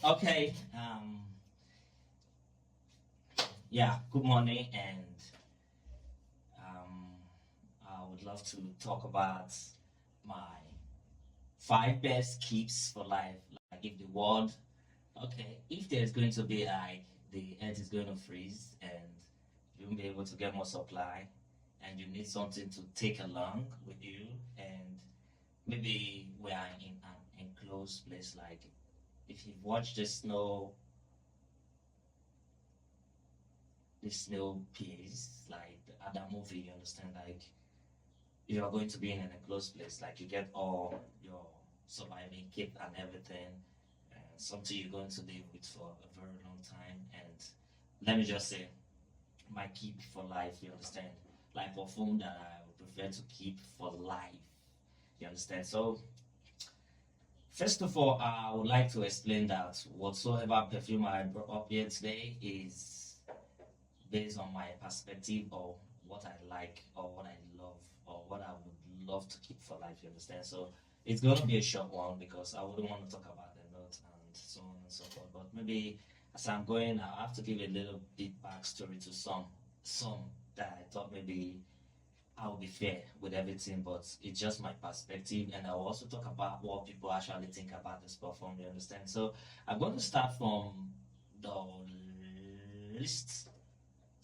Okay. Yeah. Good morning, and um, I would love to talk about my five best keeps for life. Like, if the world, okay, if there's going to be like the earth is going to freeze and you won't be able to get more supply, and you need something to take along with you, and maybe we are in an enclosed place, like if you've watched the snow piece, like the other movie, you understand, like you're going to be in an enclosed place, like you get all your surviving kit and everything, and something you're going to live with for a very long time. And let me just say, my keep for life, you understand, like perfume that I would prefer to keep for life, you understand. So first of all, I would like to explain that whatsoever perfume I brought up here today is based on my perspective or what I like or what I love or what I would love to keep for life, you understand? So it's going to be a short one because I wouldn't want to talk about the notes and so on and so forth. But maybe as I'm going, I have to give a little bit backstory to some that I thought maybe I'll be fair with everything, but it's just my perspective, and I'll also talk about what people actually think about this perform. You understand? So I'm going to start from the least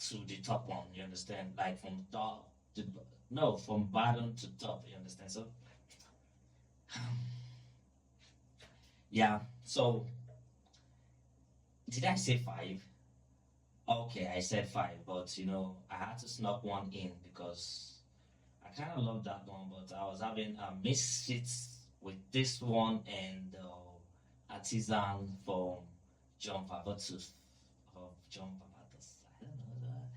to the top one. You understand? Like from top to no, from bottom to top. You understand? So yeah. So did I say five? Okay, I said five, but I had to snuck one in because I kind of love that one, but I was having a misfits with this one and artisan from John Papatus of John Papatus. I don't know.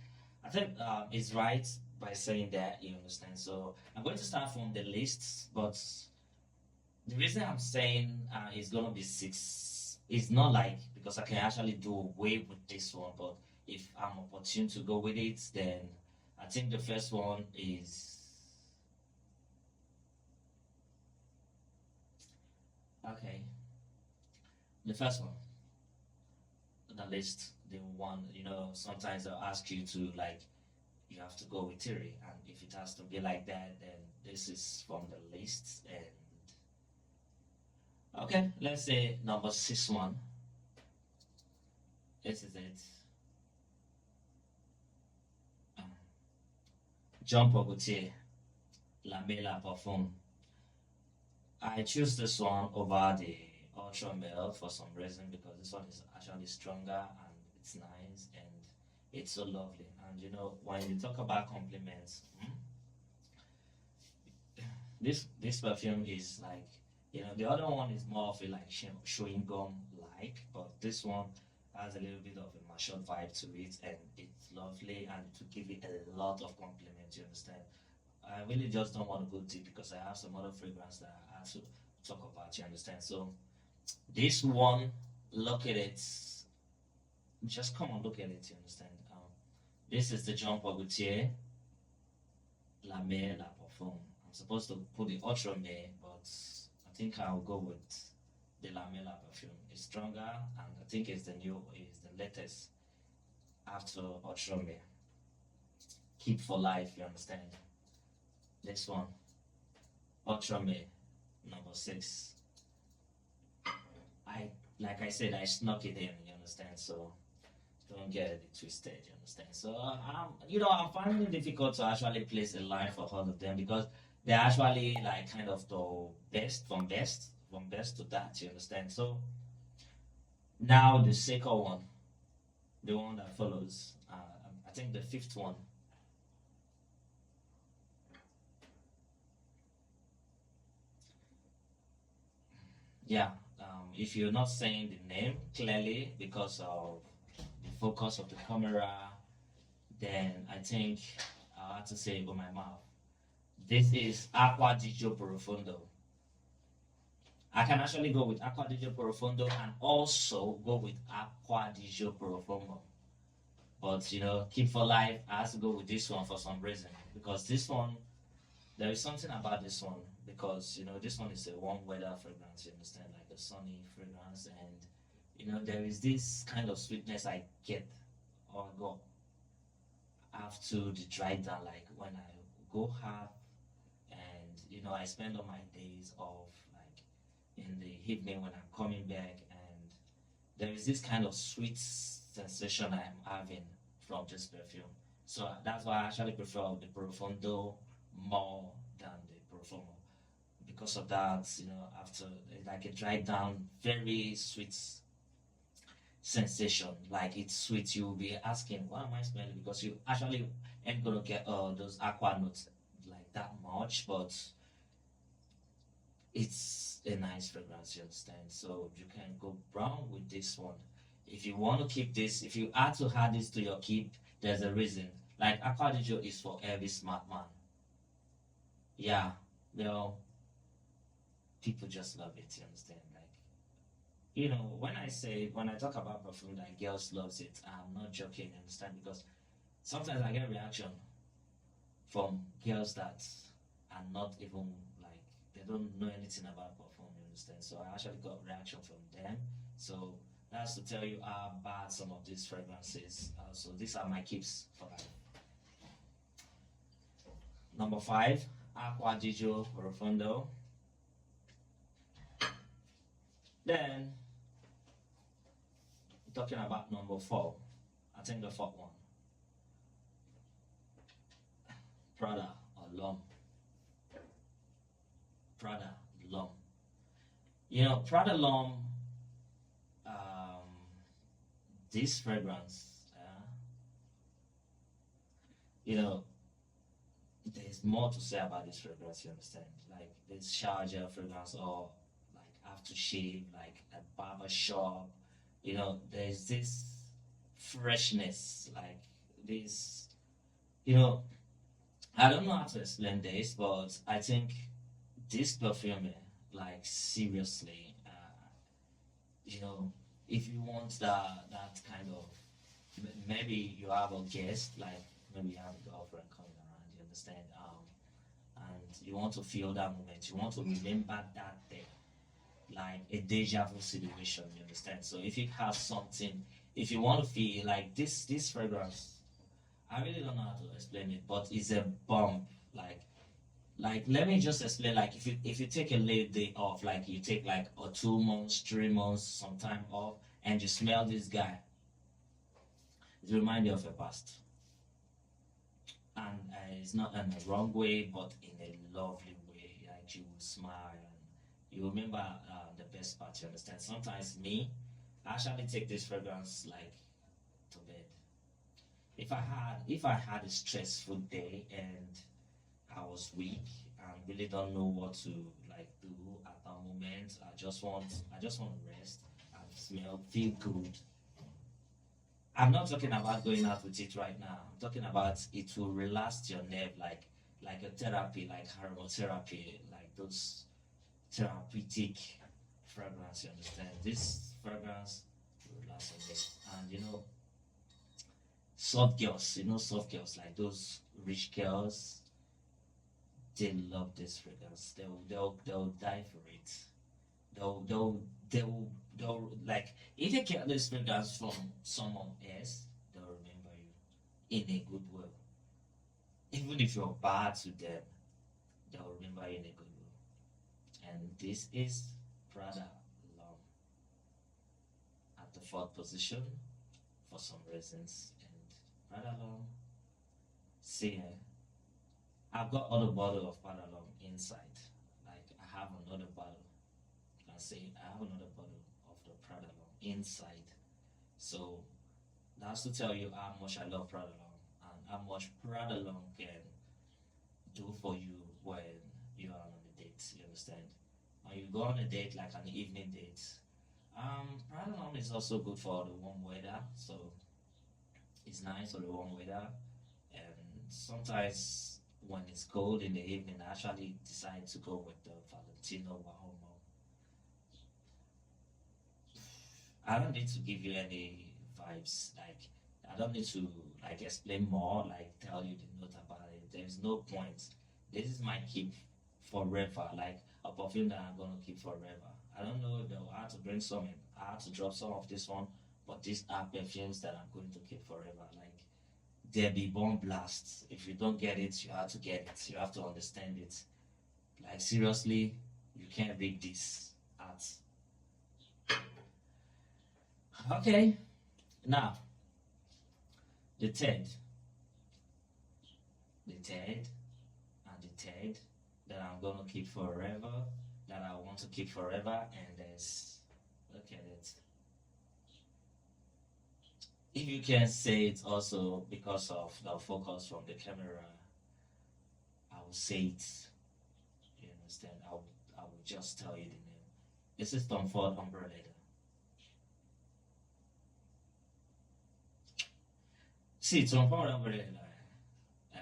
I think it's right by saying that, you understand. So I'm going to start from the lists, but the reason I'm saying it's gonna be six is not like because I can actually do away with this one, but if I'm opportune to go with it, then I think the first one is okay. The first one on the list, the one sometimes they'll ask you to like you have to go with theory, and if it has to be like that, then this is from the list. And okay, let's say number six one. This is it. Um, Jean Paul Gaultier, La Mela Parfum. I choose this one over the Ultra Male for some reason because this one is actually stronger and it's nice and it's so lovely. And when you talk about compliments, this perfume is like the other one is more of a like chewing gum like, but this one has a little bit of a mature vibe to it, and it's lovely and to give it a lot of compliments. You understand? I really just don't want to go deep because I have some other fragrance that I have to talk about. You understand? So this one, look at it. Just come and look at it. You understand? This is the Jean Paul Gaultier La Mer La Parfum. I'm supposed to put the Ultra Mer, but I think I'll go with the La Mer La Perfume. It's stronger, and I think it's the latest after Ultra Mer. Keep for life. You understand? This one, Ultra Mer, number six. I like I said, I snuck it in. You understand? So don't get it twisted. You understand? So I'm finding it difficult to actually place a line for all of them because they're actually like kind of the best to that. You understand? So now the second one, the one that follows. I think the fifth one. Yeah. If you're not saying the name clearly because of the focus of the camera, then I think I have to say it with my mouth. This is Acqua di Gio Profondo. I can actually go with Acqua di Gio Profondo and also go with Acqua di Gio Profondo. But keep for life, I have to go with this one for some reason because this one there is something about this one because this one is a warm weather fragrance. You understand, like a sunny fragrance, and There is this kind of sweetness I get or go after the dry down, like when I go hard and I spend all my days off, like in the evening when I'm coming back, and there is this kind of sweet sensation I'm having from this perfume. So that's why I actually prefer the Profondo more than the Profumo. Because of that, after like a dry down, very sweet sensation. Like it's sweet. You'll be asking, what am I smelling? Because you actually ain't gonna get those aqua notes like that much, but it's a nice fragrance, you understand? So you can go brown with this one. If you want to keep this, if you add to add this to your keep, there's a reason. Like Acqua di Gio is for every smart man. Yeah, you know, people just love it, you understand? Like, when I talk about perfume that girls loves it, I'm not joking, you understand? Because sometimes I get reaction from girls that are not even like they don't know anything about perfume, you understand? So I actually got reaction from them. So that's to tell you how bad some of these fragrances are. So these are my keeps for life. Number 5, Acqua di Gio Profondo. Then talking about number 4, I think the fourth one, Prada or L'Homme. Prada L'Homme. Prada L'Homme, um, this fragrance, you know, there's more to say about this fragrance, you understand? Like this shower gel fragrance or like aftershave, like a barber shop, there's this freshness, like this, you know, I don't know how to explain this, but I think this perfume, like seriously, if you want that kind of, maybe you have a guest, like maybe you have a girlfriend coming around, you understand, and you want to feel that moment, you want to remember that day, like a deja vu situation, you understand? So if you have something, if you want to feel like this fragrance, I really don't know how to explain it, but it's a bomb. Like let me just explain. Like if you take a late day off, like you take like a 2 months, 3 months, some time off, and you smell this guy, it reminds you of your past, and it's not in a wrong way, but in a lovely way. Like you will smile and you remember the best part. You understand? Sometimes me, I actually take this fragrance like to bed. If I had a stressful day and I was weak and really don't know what to like do at that moment, I just want to rest and smell, feel good. I'm not talking about going out with it right now. I'm talking about it will relax your nerve like a therapy, like aromatherapy, like those therapeutic fragrance, you understand? This fragrance will relax your nerve. And soft girls, like those rich girls, they love this fragrance. They'll die for it. They'll like if you get this fragrance from someone else, they'll remember you in a good way. Even if you're bad to them, they'll remember you in a good way. And this is Prada L'Homme at the fourth position for some reasons. And Prada L'Homme, see, I've got other bottle of Prada L'Homme inside. Like I have another bottle. You can see I have another bottle of the Prada L'Homme inside. So that's to tell you how much I love Prada L'Homme and how much Prada L'Homme can do for you when you are on a date. You understand? When you go on a date, like an evening date, Prada L'Homme is also good for the warm weather. So it's nice for the warm weather. And sometimes when it's cold in the evening, I actually decide to go with the Valentino Wahomo. I don't need to give you any vibes. Like I don't need to like explain more, like tell you the note about it. There's no point. This is my keep forever, like a perfume that I'm gonna keep forever. I don't know if they'll have to bring some in I had to drop some of this one, but these are perfumes that I'm going to keep forever. Like there be bomb blasts. If you don't get it, you have to get it. You have to understand it. Like seriously, you can't read this at. Okay, now the third, the third, and the third that I'm gonna keep forever, that I want to keep forever, and there's look at it. If you can say it also because of the focus from the camera, I will say it. You understand? I will just tell you the name. This is Tom Ford Umbrella. See, Tom Ford Umbrella. Eh?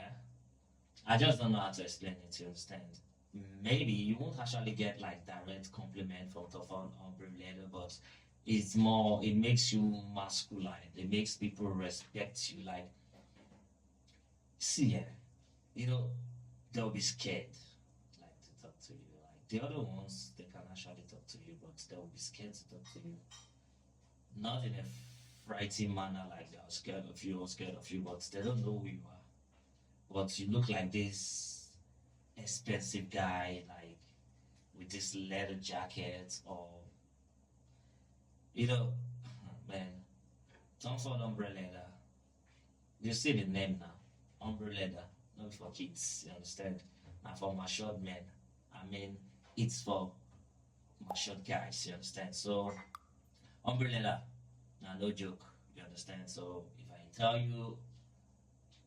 I just don't know how to explain it. You understand? Maybe you won't actually get like direct compliment from Tom Ford Umbrella, but it's more. It makes you masculine. It makes people respect you. Like, see, yeah, you know, they'll be scared like to talk to you. Like the other ones, they can actually talk to you, but they'll be scared to talk to you. Not in a frightening manner like they're scared of you or scared of you, but they don't know who you are. But you look like this expensive guy, like with this leather jacket, or you know, man, Tom Ford Umbrella. You see the name now, Umbrella, not for kids. You understand? Now for matured men. I mean, it's for matured guys. You understand? So Umbrella, now no joke. You understand? So if I tell you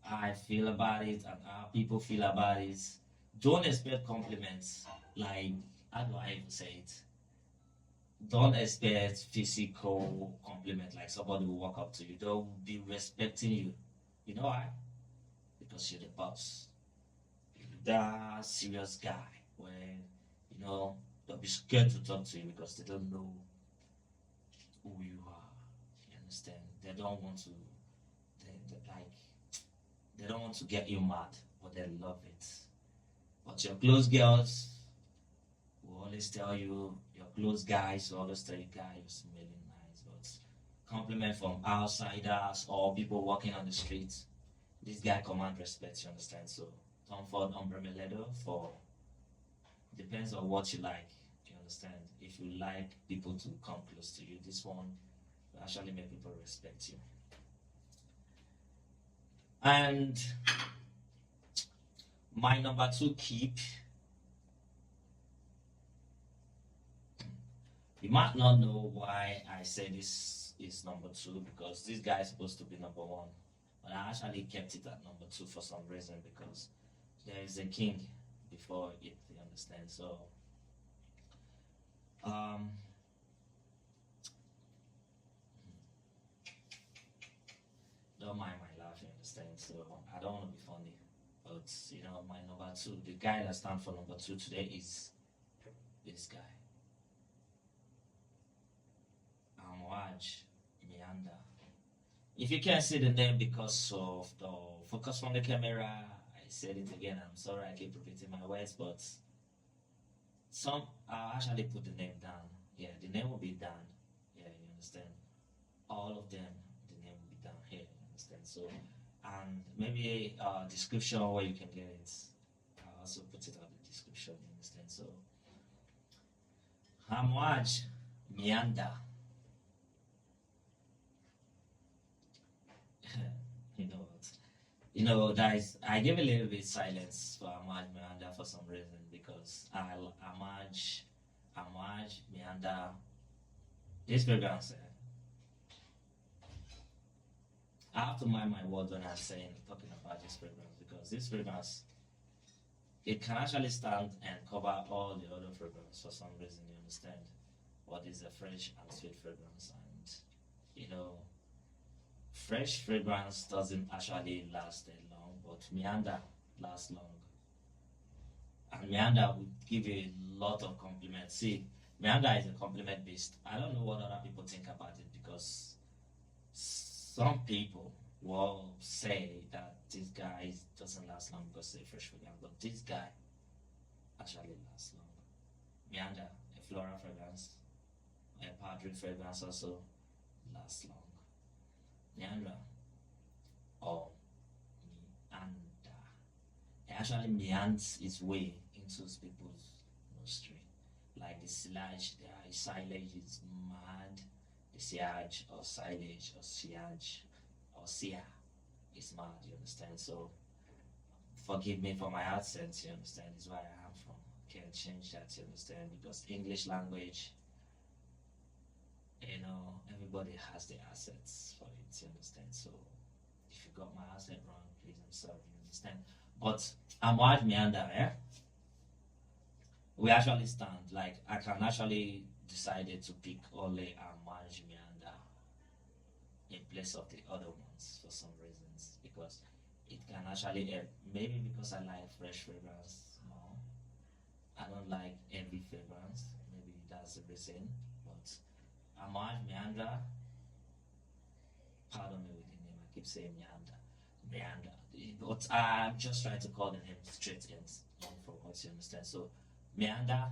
how I feel about it and how people feel about it, don't expect compliments. Like how do I even say it? Don't expect physical compliment like somebody will walk up to you. They'll be respecting you. You know why? Because you're the boss. You're the serious guy. When you know they'll be scared to talk to you because they don't know who you are. You understand? They don't want to. Like they don't want to get you mad, but they love it. But your close girls will always tell you. Your close guys will always tell you, "Guy, you're smelling nice." But compliment from outsiders or people walking on the streets, this guy command respect. You understand? So Tom Ford Umbrella for depends on what you like. You understand? If you like people to come close to you, this one will actually make people respect you. And my number two keep. You might not know why I say this is number two because this guy is supposed to be number one. But I actually kept it at number two for some reason because there is a king before it, you understand? So, um, don't mind my laugh, you understand? So, I don't want to be funny. But, you know, my number two, the guy that stands for number two today is this guy. Amouage Meander. If you can't see the name because of the focus from the camera, I said it again. I'm sorry I keep repeating my words, but some I'll actually put the name down. Yeah, the name will be down. Yeah, you understand? All of them, the name will be down here. You understand? So, and maybe a description where you can get it. I'll also put it on the description. You understand? So, Amouage Meander. You know what? You know, guys, I gave a little bit silence for Amouage Meander for some reason because Amouage Meander, this fragrance, I have to mind my words when I'm talking about this fragrance because this fragrance, it can actually stand and cover all the other fragrances for some reason, you understand? But it's a fresh and sweet fragrance, and you know, fresh fragrance doesn't actually last that long, but Meander lasts long. And Meander would give you a lot of compliments. See, Meander is a compliment beast. I don't know what other people think about it because some people will say that this guy doesn't last long because it's a fresh fragrance, but this guy actually lasts long. Meander, a floral fragrance, a powdery fabric fragrance also lasts long. Meander or meander. It actually meanders its way into people's nostril. Like the silage, the silage is mad. The siage or silage or siage or sia is mad, you understand? So forgive me for my accent, you understand? Is where I am from. Can't change that, you understand? Because English language, everybody has their assets for it, you understand? So if you got my accent wrong, please, I'm sorry, you understand? But Amouage Meander, we actually stand, like, I can actually decided to pick only Amouage Meander in place of the other ones for some reasons because it can actually help. Maybe because I like fresh fragrance more. I don't like heavy fragrance. Maybe that's the reason. But Amouage Meander, pardon me with the name, I keep saying Meander. Meander. But I'm just trying to call the name straight in for what you understand. So Meander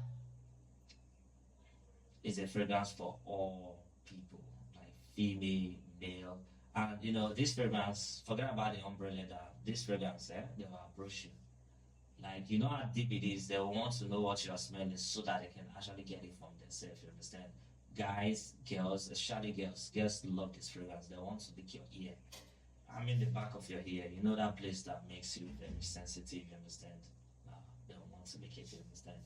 is a fragrance for all people, like female, male. And this fragrance, forget about the umbrella leather, this fragrance, they will approach you. Like, how deep it is, they will want to know what you are smelling so that they can actually get it from themselves, you understand? Guys, girls, especially girls love this fragrance. They want to lick your ear. I mean the back of your ear, that place that makes you very sensitive, you understand? They don't want to lick it, you understand?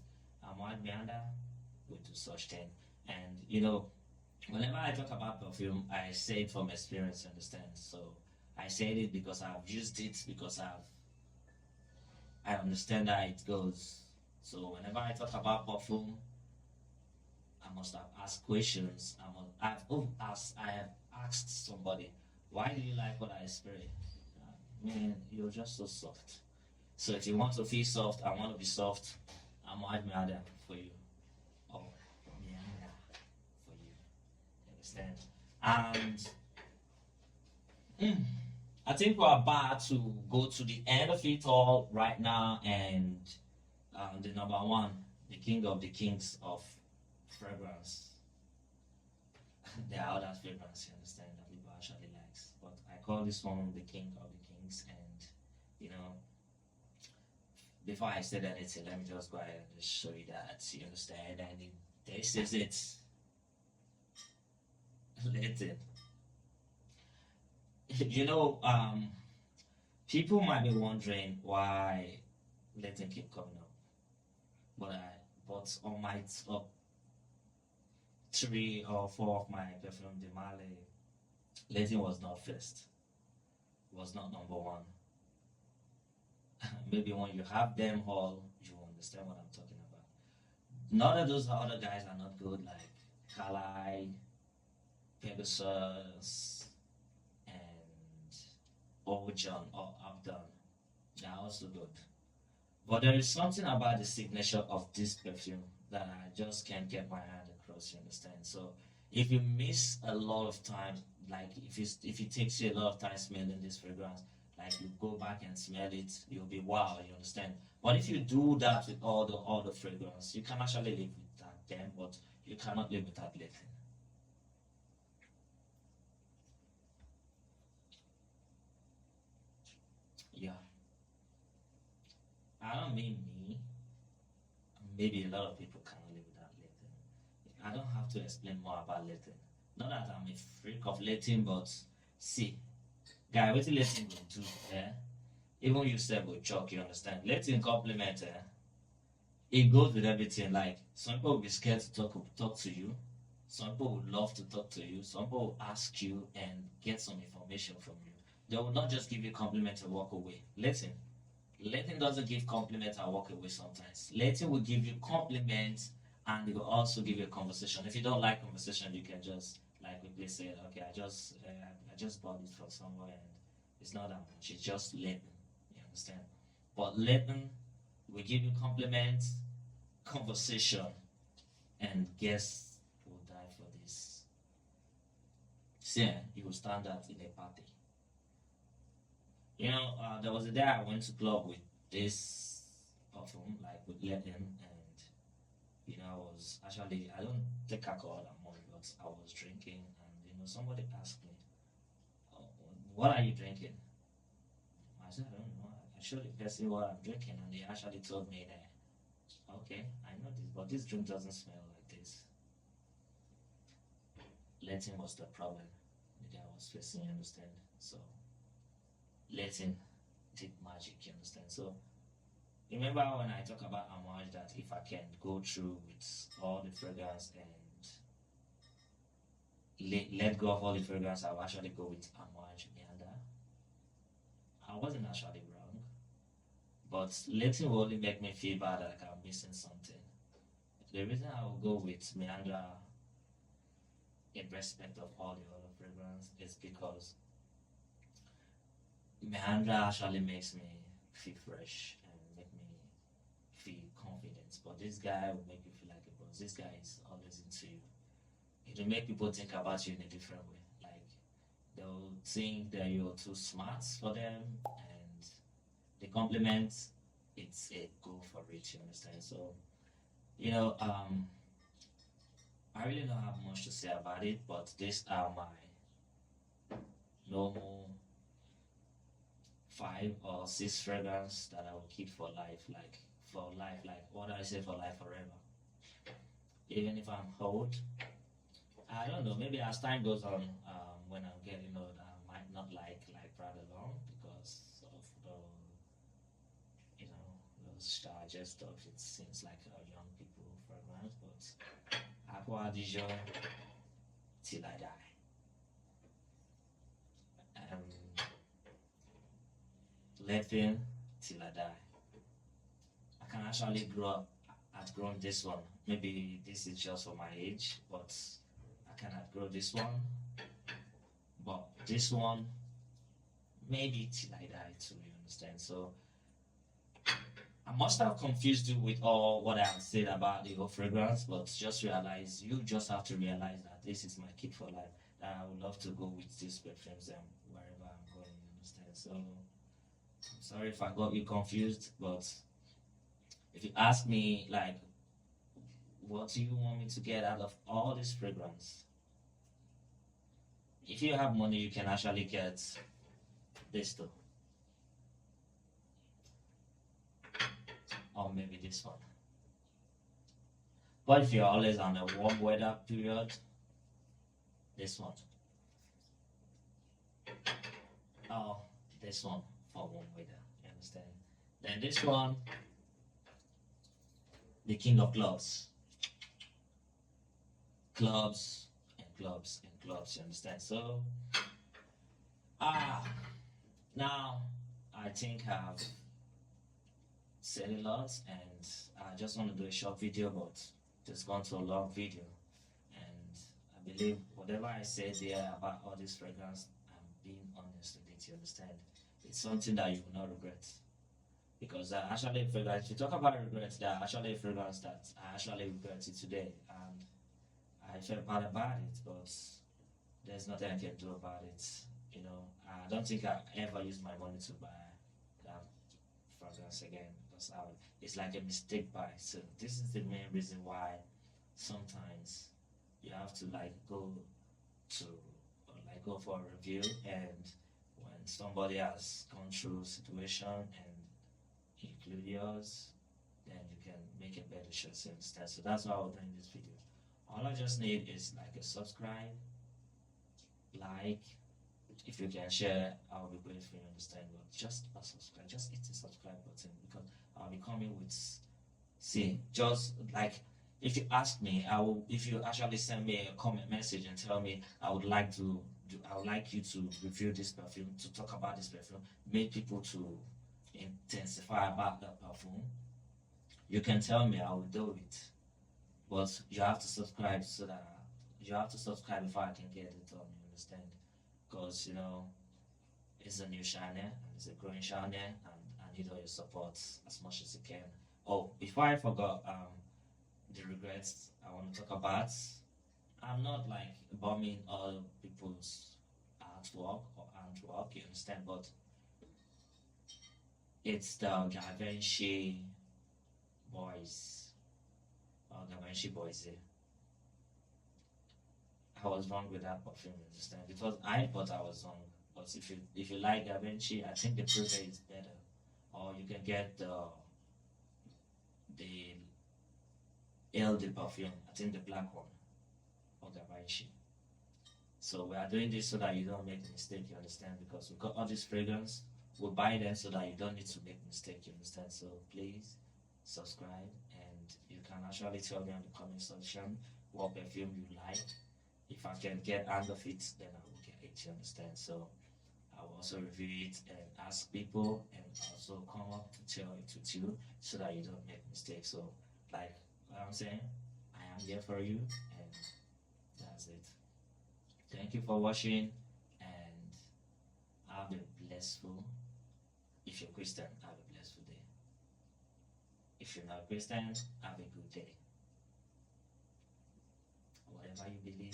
Amouage Meander will do such thing. And whenever I talk about perfume, I say it from experience, you understand? So I say it because I've used it, because I understand how it goes. So whenever I talk about perfume, I must have asked questions. I have asked somebody, why do you like what I spray? Man, you're just so soft. So if you want to feel soft, I want to be soft. I'm Meander for you. Oh, Meander for you. Understand? And I think we're about to go to the end of it all right now, and the number one, the king of the kings of fragrance. There are other fragrance, you understand, that people actually likes, but I call this one the king of the kings. And before I say anything, let me just go ahead and just show you that, you understand. And this is it. Listen. People might be wondering why Latin keep coming up, but on my top 3 or 4 of my perfume, the Male, Latin was not first, was not number 1. Maybe when you have them all, you understand what I'm talking about. None of those other guys are not good, like Kali, Pegasus, and Ojon or Abdon. They are also good. But there is something about the signature of this perfume that I just can't get my hand across, you understand? So if you miss a lot of time, like if it takes you a lot of time smelling this fragrance, like you go back and smell it, you'll be wow, you understand? But if you do that with all the fragrance, you can actually live without them, but you cannot live without Latin. Yeah. I don't mean me. Maybe a lot of people cannot live without Latin. I don't have to explain more about Latin. Not that I'm a freak of Latin, but see, guy, what Latin will do, even you said with chalk, you understand? Latin compliment, it goes with everything. Like, some people will be scared to talk to you. Some people would love to talk to you. Some people will ask you and get some information from you. They will not just give you compliment and walk away. Latin doesn't give compliment and walk away sometimes. Latin will give you compliments and it will also give you a conversation. If you don't like conversation, you can just like quickly say, okay, I just bought it from somewhere and it's not that much. It's just Latin. You understand? But Latin will give you compliments, conversation, and guests will die for this. See, you will stand out in a party. There was a day I went to club with this perfume, like with Latin, and I was actually, I don't take alcohol that much, but I was drinking, and somebody asked me, oh, "What are you drinking?" I said, "I don't know." I showed the person what I'm drinking, and they actually told me that, "Okay, I know this, but this drink doesn't smell like this." Letting was the problem that I was facing, you understand? So letting did magic, you understand? So remember when I talk about Amouage that if I can go through with all the fragrance and let go of all the fragrance, I'll actually go with Amouage Meander. I wasn't actually wrong, but letting will only make me feel bad like I'm missing something. The reason I will go with Meander in respect of all the other fragrance is because Meander actually makes me feel fresh and make me feel confident. But this guy will make you feel like a boss. This guy is always into you. It will make people think about you in a different way. Like they'll think that you're too smart for them, and the compliment, it's a go for it. You understand? So you know, I really don't have much to say about it, but these are my normal 5 or 6 fragrance that I will keep for life, like what do I say, for life forever. Even if I'm old, I don't know. Maybe as time goes on, when I'm getting older, I might not like Prada L'Homme because of those charges stuff. It seems like a young people fragrance, but Acqua di Gio till I die. Letting till I die. I can actually outgrown this one. Maybe this is just for my age, but I can outgrow this one. But this one, maybe till I die too, you understand? So I must have confused you with all what I have said about the whole fragrance, but you just have to realize that this is my kit for life. That I would love to go with these perfumes wherever I'm going, you understand? So I'm sorry if I got you confused, but if you ask me, like, what do you want me to get out of all this fragrance? If you have money, you can actually get this too. Or maybe this one. But if you're always on a warm weather period, this one. Or this one for warm weather, you understand? Then this one, the king of clubs. Clubs and clubs and clubs, you understand? So, now I think I've said a lot, and I just want to do a short video, but it's gone to a long video. And I believe whatever I said there about all this fragrance, I'm being honest with it, you understand? It's something that you will not regret. Because actually, fragrance, if you talk about regrets, there are actually fragrance that I actually regret it today, and I felt bad about it, but there's nothing I can do about it. I don't think I ever use my money to buy that fragrance again, because it's like a mistake buy. So this is the main reason why sometimes you have to go for a review, and when somebody has gone through a situation and include yours, then you can make a better choice, you understand? So that's why I was doing this video. All I just need is like a subscribe, like, if you can share, I'll be grateful, you understand? But just a subscribe, just hit the subscribe button, because I'll be coming with, just like, if you ask me, if you actually send me a comment message and tell me I would like you to review this perfume, to talk about this perfume, make people to intensify about that perfume, you can tell me, I will do it. But you have to subscribe before I can get it done, you understand? Because it's a new channel, and it's a growing channel, and I need all your support as much as you can. Oh, before I forgot, the regrets I want to talk about, I'm not like bombing all people's artwork, you understand? But it's the Givenchy boys, or Givenchy boys. I was wrong with that perfume. Understand? Because I thought I was wrong. But if you like Da Vinci, I think the Privé is better. Or you can get the LD perfume. I think the black one of Da Vinci. So we are doing this so that you don't make a mistake. You understand? Because we got all these fragrance. We buy them so that you don't need to make mistake. You understand? So please subscribe, and you can actually tell me in the comment section what perfume you like. If I can get out of it, then I will get it. You understand? So I will also review it and ask people, and also come up to tell it with you so that you don't make mistakes. So, like what I'm saying, I am here for you, and that's it. Thank you for watching, and have a blissful. If you're Christian, have a blissful day. If you're not Christian, have a good day. Whatever you believe.